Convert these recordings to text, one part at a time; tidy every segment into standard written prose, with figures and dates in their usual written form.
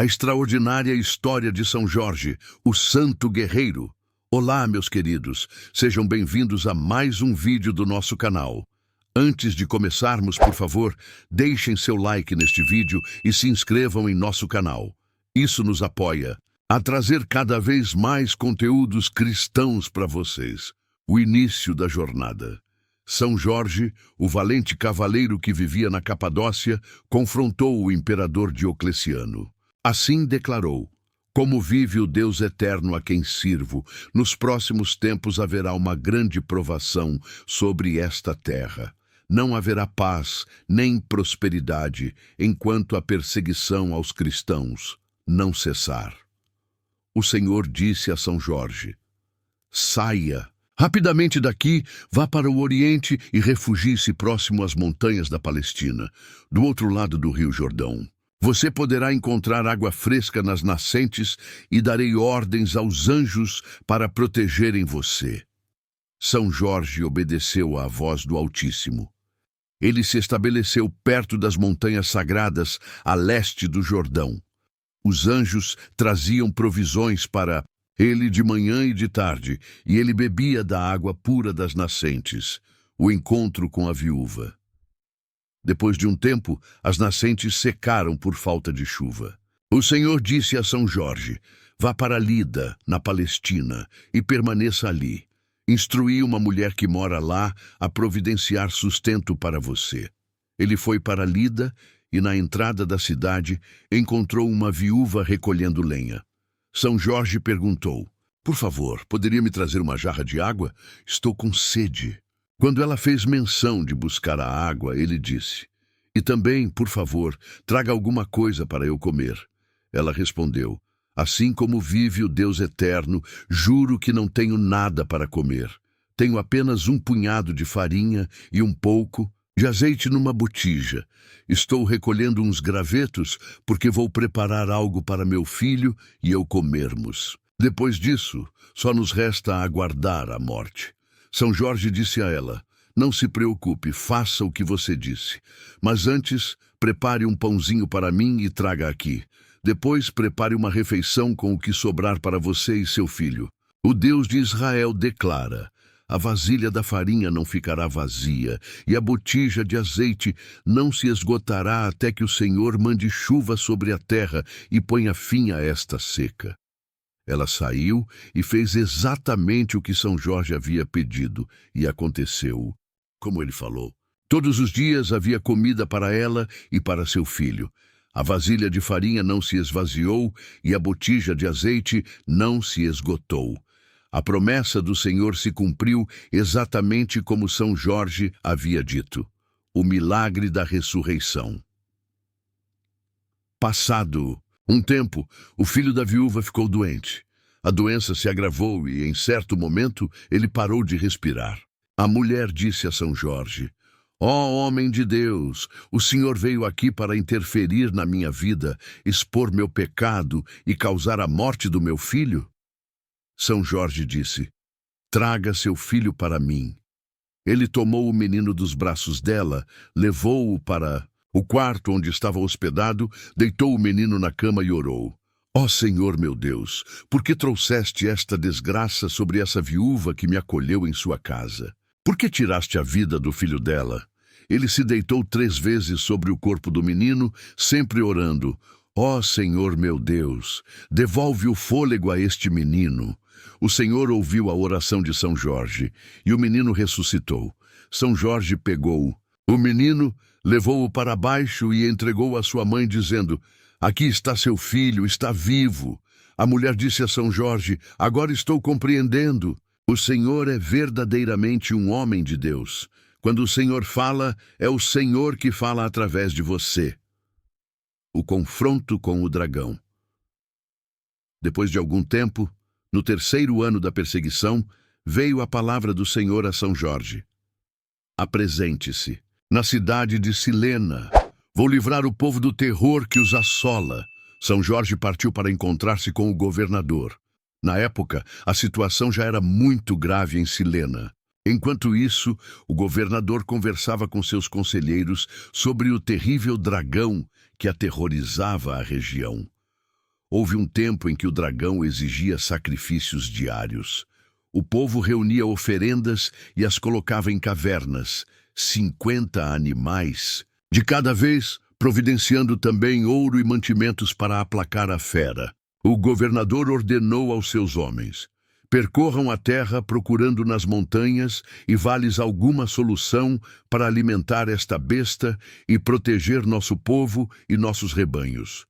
A extraordinária história de São Jorge, o santo guerreiro. Olá, meus queridos, sejam bem-vindos a mais um vídeo do nosso canal. Antes de começarmos, por favor, deixem seu like neste vídeo e se inscrevam em nosso canal. Isso nos apoia a trazer cada vez mais conteúdos cristãos para vocês. O início da jornada. São Jorge, o valente cavaleiro que vivia na Capadócia, confrontou o imperador Diocleciano. Assim declarou: como vive o Deus eterno a quem sirvo, nos próximos tempos haverá uma grande provação sobre esta terra. Não haverá paz nem prosperidade enquanto a perseguição aos cristãos não cessar. O Senhor disse a São Jorge: saia rapidamente daqui, vá para o Oriente e refugie-se próximo às montanhas da Palestina, do outro lado do Rio Jordão. Você poderá encontrar água fresca nas nascentes e darei ordens aos anjos para protegerem você. São Jorge obedeceu à voz do Altíssimo. Ele se estabeleceu perto das montanhas sagradas a leste do Jordão. Os anjos traziam provisões para ele de manhã e de tarde, e ele bebia da água pura das nascentes. O encontro com a viúva. Depois de um tempo, as nascentes secaram por falta de chuva. O Senhor disse a São Jorge: vá para Lida, na Palestina, e permaneça ali. Instruí uma mulher que mora lá a providenciar sustento para você. Ele foi para Lida e, na entrada da cidade, encontrou uma viúva recolhendo lenha. São Jorge perguntou: por favor, poderia me trazer uma jarra de água? Estou com sede. Quando ela fez menção de buscar a água, ele disse: e também, por favor, traga alguma coisa para eu comer. Ela respondeu: assim como vive o Deus eterno, juro que não tenho nada para comer. Tenho apenas um punhado de farinha e um pouco de azeite numa botija. Estou recolhendo uns gravetos porque vou preparar algo para meu filho e eu comermos. Depois disso, só nos resta aguardar a morte. São Jorge disse a ela: não se preocupe, faça o que você disse. Mas antes, prepare um pãozinho para mim e traga aqui. Depois, prepare uma refeição com o que sobrar para você e seu filho. O Deus de Israel declara: a vasilha da farinha não ficará vazia, e a botija de azeite não se esgotará até que o Senhor mande chuva sobre a terra e ponha fim a esta seca. Ela saiu e fez exatamente o que São Jorge havia pedido, e aconteceu como ele falou. Todos os dias havia comida para ela e para seu filho. A vasilha de farinha não se esvaziou e a botija de azeite não se esgotou. A promessa do Senhor se cumpriu exatamente como São Jorge havia dito. O milagre da ressurreição. Passado um tempo, o filho da viúva ficou doente. A doença se agravou e, em certo momento, ele parou de respirar. A mulher disse a São Jorge: ó homem de Deus, o Senhor veio aqui para interferir na minha vida, expor meu pecado e causar a morte do meu filho? São Jorge disse: traga seu filho para mim. Ele tomou o menino dos braços dela, levou-o para o quarto onde estava hospedado, deitou o menino na cama e orou: ó Senhor meu Deus, por que trouxeste esta desgraça sobre essa viúva que me acolheu em sua casa? Por que tiraste a vida do filho dela? Ele se deitou 3 vezes sobre o corpo do menino, sempre orando: ó Senhor meu Deus, devolve o fôlego a este menino. O Senhor ouviu a oração de São Jorge, e o menino ressuscitou. São Jorge pegou o menino, levou-o para baixo e entregou à sua mãe, dizendo: aqui está seu filho, está vivo. A mulher disse a São Jorge: agora estou compreendendo. O Senhor é verdadeiramente um homem de Deus. Quando o Senhor fala, é o Senhor que fala através de você. O confronto com o dragão. Depois de algum tempo, no 3º ano da perseguição, veio a palavra do Senhor a São Jorge: apresente-se na cidade de Cilena. Vou livrar o povo do terror que os assola. São Jorge partiu para encontrar-se com o governador. Na época, a situação já era muito grave em Cilena. Enquanto isso, o governador conversava com seus conselheiros sobre o terrível dragão que aterrorizava a região. Houve um tempo em que o dragão exigia sacrifícios diários. O povo reunia oferendas e as colocava em cavernas, 50 animais, de cada vez, providenciando também ouro e mantimentos para aplacar a fera. O governador ordenou aos seus homens: percorram a terra procurando nas montanhas e vales alguma solução para alimentar esta besta e proteger nosso povo e nossos rebanhos.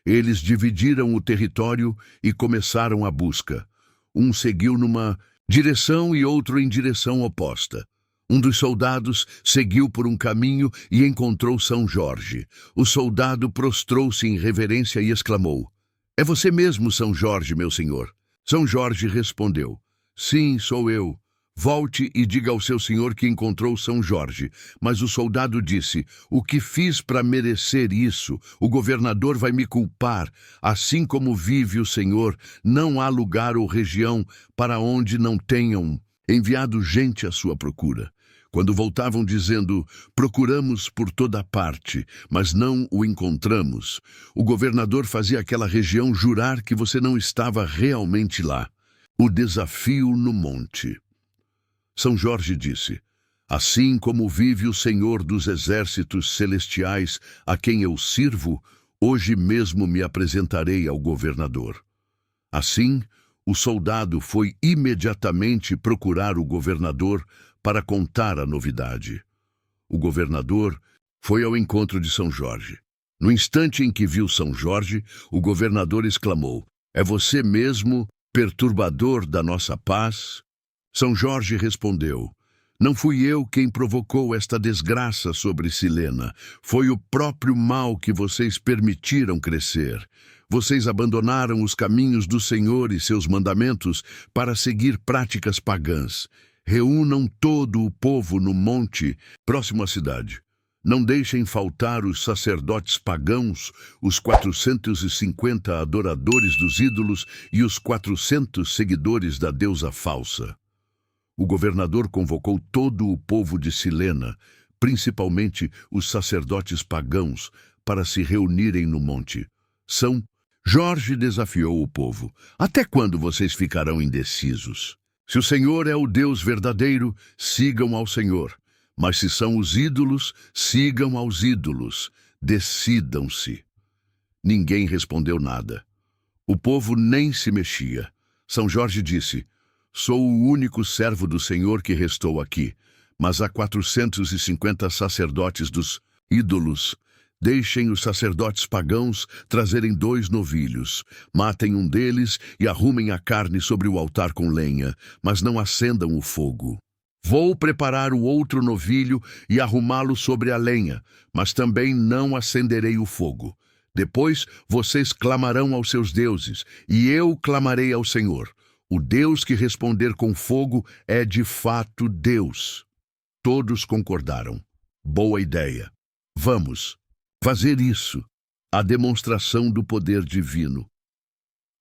Eles dividiram o território e começaram a busca. Um seguiu numa direção e outro em direção oposta. Um dos soldados seguiu por um caminho e encontrou São Jorge. O soldado prostrou-se em reverência e exclamou: "É você mesmo, São Jorge, meu senhor?" São Jorge respondeu: "Sim, sou eu. Volte e diga ao seu senhor que encontrou São Jorge." Mas o soldado disse: "O que fiz para merecer isso? O governador vai me culpar. Assim como vive o senhor, não há lugar ou região para onde não tenham enviado gente à sua procura." Quando voltavam dizendo: "Procuramos por toda parte, mas não o encontramos", o governador fazia aquela região jurar que você não estava realmente lá. O desafio no monte. São Jorge disse: "Assim como vive o Senhor dos exércitos celestiais, a quem eu sirvo, hoje mesmo me apresentarei ao governador." Assim, o soldado foi imediatamente procurar o governador para contar a novidade. O governador foi ao encontro de São Jorge. No instante em que viu São Jorge, o governador exclamou: "É você mesmo, perturbador da nossa paz?" São Jorge respondeu: "Não fui eu quem provocou esta desgraça sobre Silena. Foi o próprio mal que vocês permitiram crescer. Vocês abandonaram os caminhos do Senhor e seus mandamentos para seguir práticas pagãs. Reúnam todo o povo no monte próximo à cidade. Não deixem faltar os sacerdotes pagãos, os 450 adoradores dos ídolos e os 400 seguidores da deusa falsa." O governador convocou todo o povo de Silena, principalmente os sacerdotes pagãos, para se reunirem no monte. São Jorge desafiou o povo: "Até quando vocês ficarão indecisos? Se o Senhor é o Deus verdadeiro, sigam ao Senhor. Mas se são os ídolos, sigam aos ídolos. Decidam-se." Ninguém respondeu nada. O povo nem se mexia. São Jorge disse: "Sou o único servo do Senhor que restou aqui, mas há 450 sacerdotes dos ídolos. Deixem os sacerdotes pagãos trazerem 2 novilhos. Matem um deles e arrumem a carne sobre o altar com lenha, mas não acendam o fogo. Vou preparar o outro novilho e arrumá-lo sobre a lenha, mas também não acenderei o fogo. Depois vocês clamarão aos seus deuses, e eu clamarei ao Senhor. O Deus que responder com fogo é de fato Deus." Todos concordaram. "Boa ideia. Vamos fazer isso." A demonstração do poder divino.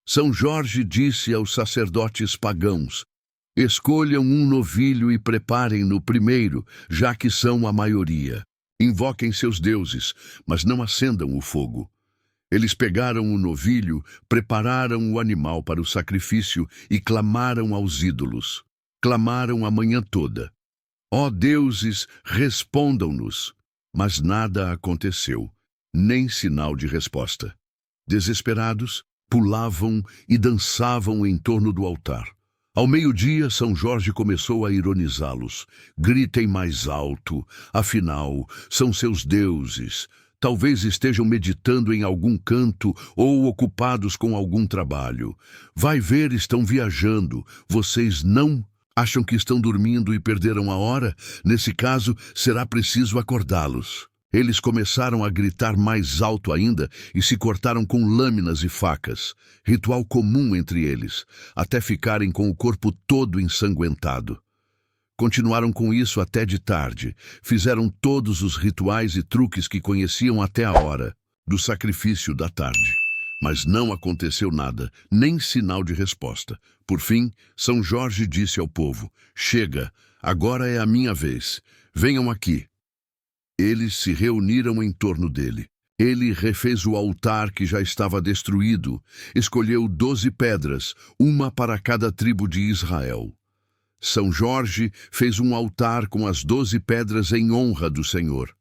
São Jorge disse aos sacerdotes pagãos: "Escolham um novilho e preparem-no primeiro, já que são a maioria. Invoquem seus deuses, mas não acendam o fogo." Eles pegaram o novilho, prepararam o animal para o sacrifício e clamaram aos ídolos. Clamaram a manhã toda: "Ó deuses, respondam-nos." Mas nada aconteceu, nem sinal de resposta. Desesperados, pulavam e dançavam em torno do altar. Ao meio-dia, São Jorge começou a ironizá-los. "Gritem mais alto, afinal, são seus deuses. Talvez estejam meditando em algum canto ou ocupados com algum trabalho. Vai ver, estão viajando. Vocês não acham que estão dormindo e perderam a hora? Nesse caso, será preciso acordá-los." Eles começaram a gritar mais alto ainda e se cortaram com lâminas e facas, ritual comum entre eles, até ficarem com o corpo todo ensanguentado. Continuaram com isso até de tarde. Fizeram todos os rituais e truques que conheciam até a hora do sacrifício da tarde. Mas não aconteceu nada, nem sinal de resposta. Por fim, São Jorge disse ao povo: "Chega, agora é a minha vez. Venham aqui." Eles se reuniram em torno dele. Ele refez o altar que já estava destruído, escolheu 12 pedras, uma para cada tribo de Israel. São Jorge fez um altar com as 12 pedras em honra do Senhor.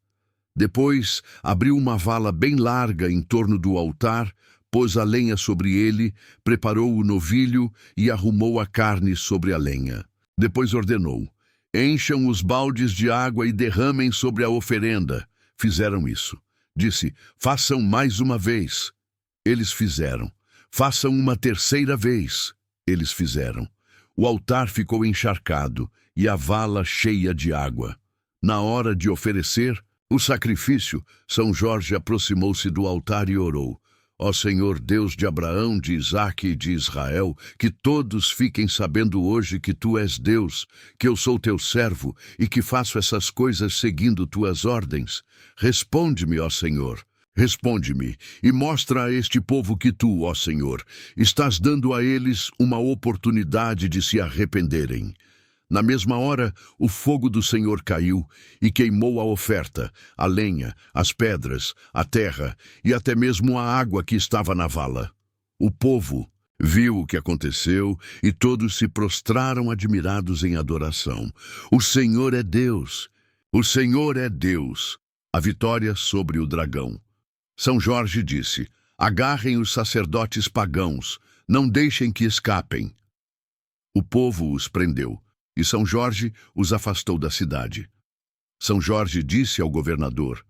Depois, abriu uma vala bem larga em torno do altar, pôs a lenha sobre ele, preparou o novilho e arrumou a carne sobre a lenha. Depois ordenou: encham os baldes de água e derramem sobre a oferenda. Fizeram isso. Disse: façam mais uma vez. Eles fizeram. Façam uma terceira vez. Eles fizeram. O altar ficou encharcado e a vala cheia de água. Na hora de oferecer o sacrifício, São Jorge aproximou-se do altar e orou: ó Senhor, Deus de Abraão, de Isaque e de Israel, que todos fiquem sabendo hoje que Tu és Deus, que eu sou Teu servo e que faço essas coisas seguindo Tuas ordens. Responde-me, ó Senhor. Responde-me e mostra a este povo que Tu, ó Senhor, estás dando a eles uma oportunidade de se arrependerem. Na mesma hora, o fogo do Senhor caiu e queimou a oferta, a lenha, as pedras, a terra e até mesmo a água que estava na vala. O povo viu o que aconteceu e todos se prostraram admirados em adoração. O Senhor é Deus! O Senhor é Deus! A vitória sobre o dragão. São Jorge disse: agarrem os sacerdotes pagãos, não deixem que escapem. O povo os prendeu e São Jorge os afastou da cidade. São Jorge disse ao governador: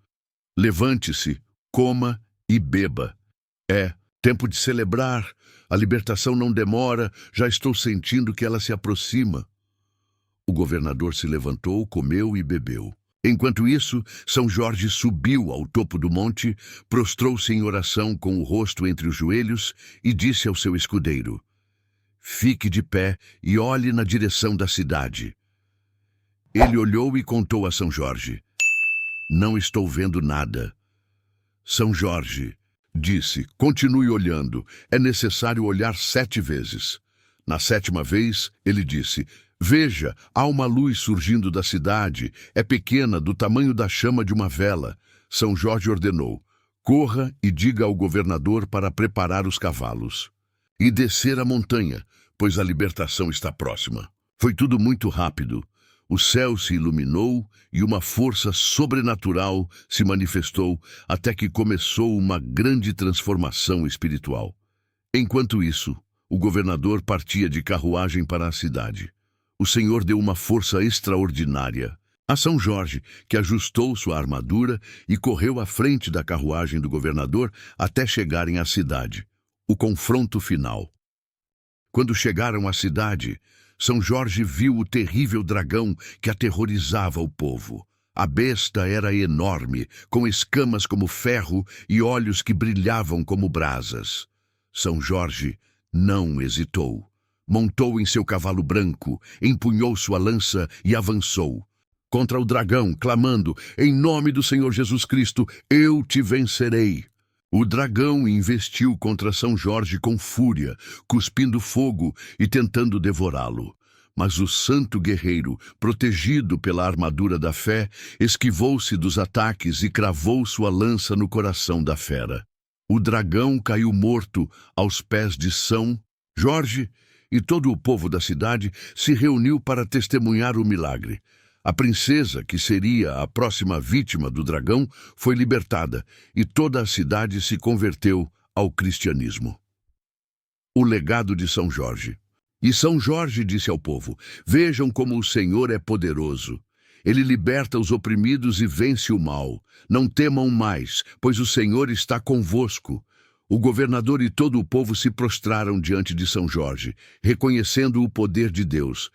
levante-se, coma e beba. É tempo de celebrar, a libertação não demora, já estou sentindo que ela se aproxima. O governador se levantou, comeu e bebeu. Enquanto isso, São Jorge subiu ao topo do monte, prostrou-se em oração com o rosto entre os joelhos e disse ao seu escudeiro: fique de pé e olhe na direção da cidade. Ele olhou e contou a São Jorge: não estou vendo nada. São Jorge disse: continue olhando, é necessário olhar 7 vezes. Na 7ª vez, ele disse: veja, há uma luz surgindo da cidade, é pequena, do tamanho da chama de uma vela. São Jorge ordenou: corra e diga ao governador para preparar os cavalos e descer a montanha, pois a libertação está próxima. Foi tudo muito rápido. O céu se iluminou e uma força sobrenatural se manifestou até que começou uma grande transformação espiritual. Enquanto isso, o governador partia de carruagem para a cidade. O Senhor deu uma força extraordinária a São Jorge, que ajustou sua armadura e correu à frente da carruagem do governador até chegarem à cidade. O confronto final. Quando chegaram à cidade, São Jorge viu o terrível dragão que aterrorizava o povo. A besta era enorme, com escamas como ferro e olhos que brilhavam como brasas. São Jorge não hesitou. Montou em seu cavalo branco, empunhou sua lança e avançou contra o dragão, clamando: em nome do Senhor Jesus Cristo, eu te vencerei. O dragão investiu contra São Jorge com fúria, cuspindo fogo e tentando devorá-lo. Mas o santo guerreiro, protegido pela armadura da fé, esquivou-se dos ataques e cravou sua lança no coração da fera. O dragão caiu morto aos pés de São Jorge e todo o povo da cidade se reuniu para testemunhar o milagre. A princesa, que seria a próxima vítima do dragão, foi libertada e toda a cidade se converteu ao cristianismo. O legado de São Jorge. E São Jorge disse ao povo: vejam como o Senhor é poderoso. Ele liberta os oprimidos e vence o mal. Não temam mais, pois o Senhor está convosco. O governador e todo o povo se prostraram diante de São Jorge, reconhecendo o poder de Deus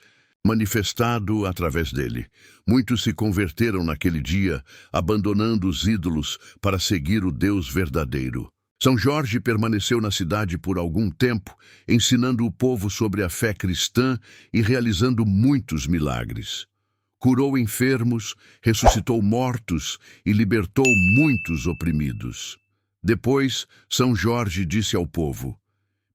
manifestado através dele. Muitos se converteram naquele dia, abandonando os ídolos para seguir o Deus verdadeiro. São Jorge permaneceu na cidade por algum tempo, ensinando o povo sobre a fé cristã e realizando muitos milagres. Curou enfermos, ressuscitou mortos e libertou muitos oprimidos. Depois, São Jorge disse ao povo: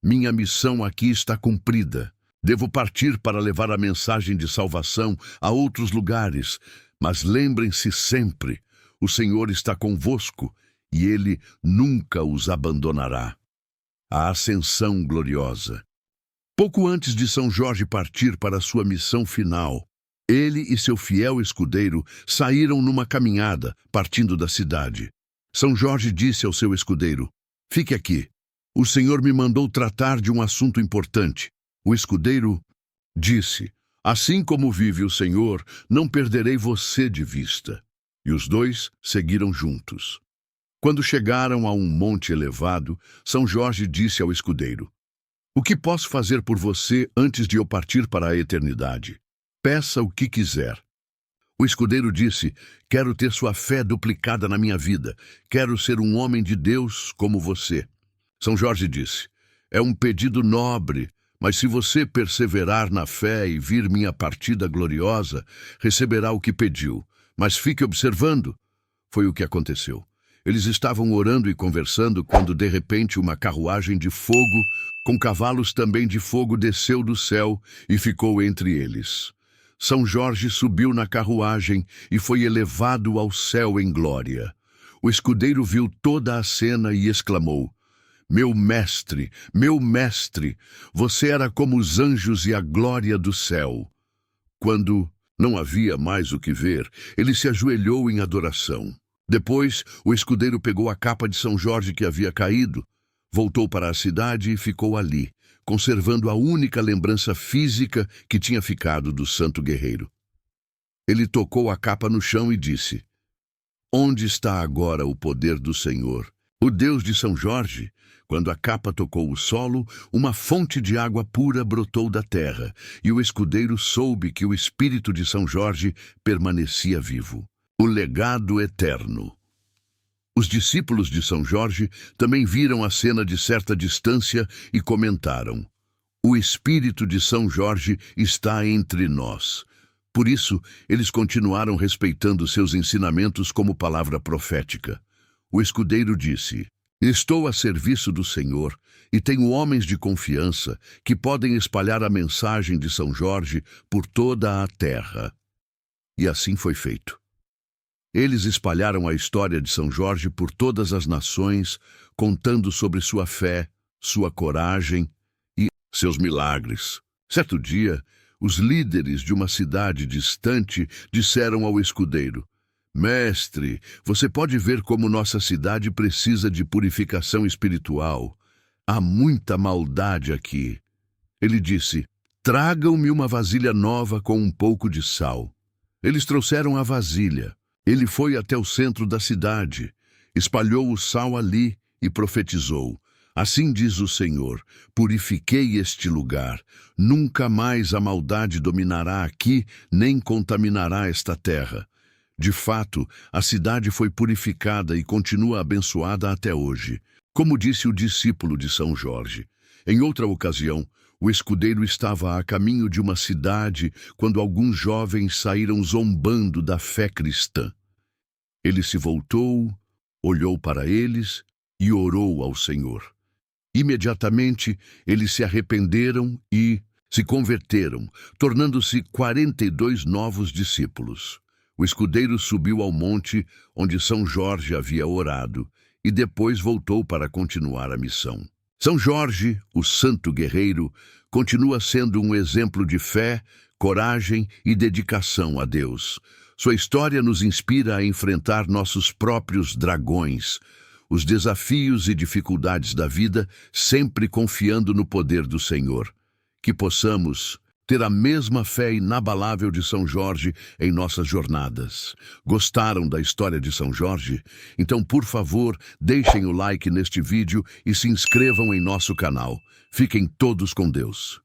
minha missão aqui está cumprida. Devo partir para levar a mensagem de salvação a outros lugares, mas lembrem-se sempre, o Senhor está convosco e ele nunca os abandonará. A Ascensão Gloriosa. Pouco antes de São Jorge partir para sua missão final, ele e seu fiel escudeiro saíram numa caminhada, partindo da cidade. São Jorge disse ao seu escudeiro: "Fique aqui. O Senhor me mandou tratar de um assunto importante." O escudeiro disse: "Assim como vive o Senhor, não perderei você de vista." E os dois seguiram juntos. Quando chegaram a um monte elevado, São Jorge disse ao escudeiro: "O que posso fazer por você antes de eu partir para a eternidade? Peça o que quiser." O escudeiro disse: "Quero ter sua fé duplicada na minha vida. Quero ser um homem de Deus como você." São Jorge disse: "É um pedido nobre, mas se você perseverar na fé e vir minha partida gloriosa, receberá o que pediu. Mas fique observando." Foi o que aconteceu. Eles estavam orando e conversando quando, de repente, uma carruagem de fogo, com cavalos também de fogo, desceu do céu e ficou entre eles. São Jorge subiu na carruagem e foi elevado ao céu em glória. O escudeiro viu toda a cena e exclamou: meu mestre, você era como os anjos e a glória do céu." Quando não havia mais o que ver, ele se ajoelhou em adoração. Depois, o escudeiro pegou a capa de São Jorge que havia caído, voltou para a cidade e ficou ali, conservando a única lembrança física que tinha ficado do santo guerreiro. Ele tocou a capa no chão e disse: "Onde está agora o poder do Senhor, o Deus de São Jorge?" Quando a capa tocou o solo, uma fonte de água pura brotou da terra, e o escudeiro soube que o espírito de São Jorge permanecia vivo. O legado eterno. Os discípulos de São Jorge também viram a cena de certa distância e comentaram: "O espírito de São Jorge está entre nós." Por isso, eles continuaram respeitando seus ensinamentos como palavra profética. O escudeiro disse: "Estou a serviço do Senhor e tenho homens de confiança que podem espalhar a mensagem de São Jorge por toda a terra." E assim foi feito. Eles espalharam a história de São Jorge por todas as nações, contando sobre sua fé, sua coragem e seus milagres. Certo dia, os líderes de uma cidade distante disseram ao escudeiro: "Mestre, você pode ver como nossa cidade precisa de purificação espiritual. Há muita maldade aqui." Ele disse: "Tragam-me uma vasilha nova com um pouco de sal." Eles trouxeram a vasilha. Ele foi até o centro da cidade, espalhou o sal ali e profetizou: "Assim diz o Senhor, purifiquei este lugar. Nunca mais a maldade dominará aqui, nem contaminará esta terra." De fato, a cidade foi purificada e continua abençoada até hoje, como disse o discípulo de São Jorge. Em outra ocasião, o escudeiro estava a caminho de uma cidade quando alguns jovens saíram zombando da fé cristã. Ele se voltou, olhou para eles e orou ao Senhor. Imediatamente, eles se arrependeram e se converteram, tornando-se 42 novos discípulos. O escudeiro subiu ao monte onde São Jorge havia orado e depois voltou para continuar a missão. São Jorge, o santo guerreiro, continua sendo um exemplo de fé, coragem e dedicação a Deus. Sua história nos inspira a enfrentar nossos próprios dragões, os desafios e dificuldades da vida, sempre confiando no poder do Senhor. Que possamos ter a mesma fé inabalável de São Jorge em nossas jornadas. Gostaram da história de São Jorge? Então, por favor, deixem o like neste vídeo e se inscrevam em nosso canal. Fiquem todos com Deus.